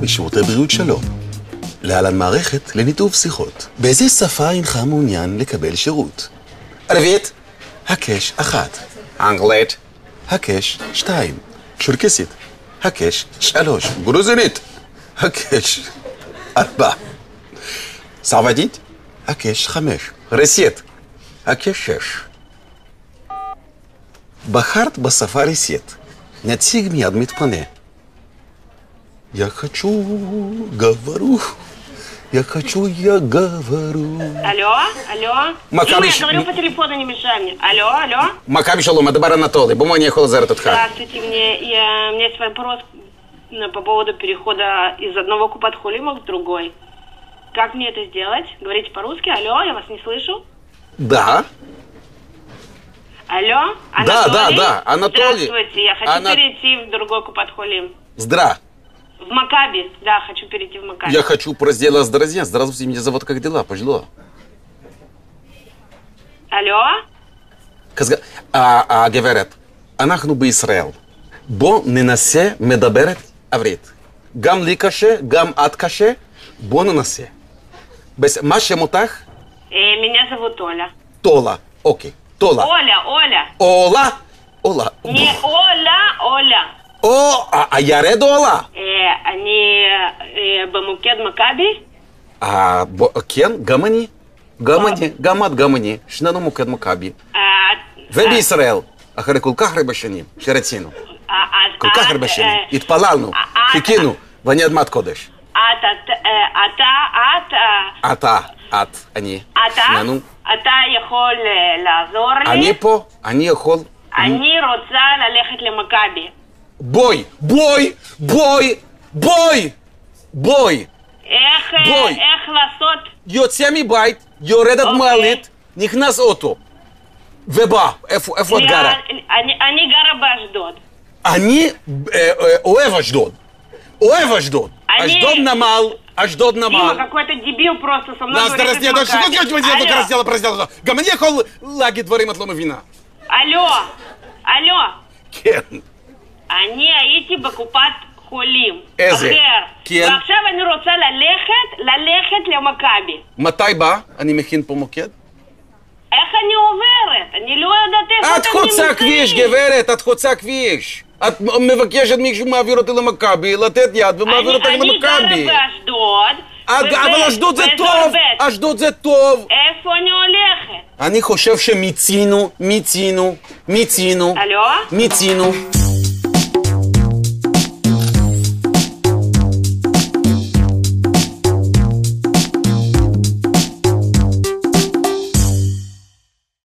מכבי שירותי בריאות שלום. להלן מערכת לניתוב שיחות. באיזה שפה אינך מעוניין לקבל שירות? ערבית, הקש 1. אנגלית, הקש 2. צ'רקסית, הקש 3. גרוזינית, הקש 4. סעודית, הקש 5. רוסית, הקש 6. בחרת בשפה רוסית. נציג מיד מתפנה. Я хочу, говорю. Я хочу, я говорю. Алло, алло. Макаби, Дима, я говорю по телефону, не мешай мне. Алло, алло. מכבי שלום, מדבר אנטולי. במה אני יכול לעזור אותך? Здравствуйте, у меня есть вопрос по поводу перехода из одного купат-холима в другой. Как мне это сделать? Говорите по-русски. Алло, я вас не слышу. Да. Алло, Анатолий? Да, Анатолий. Здравствуйте, я хочу перейти в другой купат-холим. Здра. В Макаби, да, хочу перейти в Макаби. Я хочу разделать с друзьями. Здравствуйте, меня зовут, как дела? Пожело. Алло? גברת, אנחנו בישראל. בוא ננסה מדברת עברית. גם לי קשה, גם את קשה. בוא ננסה. מה שם אותך? Меня зовут Оля. טולה. אוקיי. טולה. Оля. אולה? אולה. Не Оля, Оля. או, הירד אולה? אני במוקד מכבי? כן, גם אני. גם את, גם אני. שנינו מוקד מכבי. ובישראל, אחרי כל כך הרבה שנים שרצינו. כל כך הרבה שנים. התפללנו, חיכינו, ואני אדמת קודש. את, אני. אתה יכול לעזור לי? אני פה, אני יכול. אני רוצה ללכת למכבי. בואי! איך לעשות? יוצא מבית, יורדת מעלית, נכנס אוטו. ובא, איפה את גרה? אני גרה באשדוד. אני אוהב אשדוד. אשדוד נמל. Дима, какой-то дебил просто со мной говорит из Макаби. גם אני יכול להגיד דברים את לא מבינה. алло. כן. אני הייתי בקופת חולים. איזה? אחר. כן. ועכשיו אני רוצה ללכת למכבי. מתי בא? אני מכין פה מוקד. איך אני עוברת? אני לא יודעת איפה את חוצה כביש, גברת, את חוצה כביש. את מבקשת מישהו מעביר אותי למכבי, לתת יד ומעביר אותי למכבי. אני גרה באשדוד. אבל אשדוד זה טוב. אשדוד זה טוב. איפה אני הולכת? אני חושב שמיצינו. אלו? מיצינו.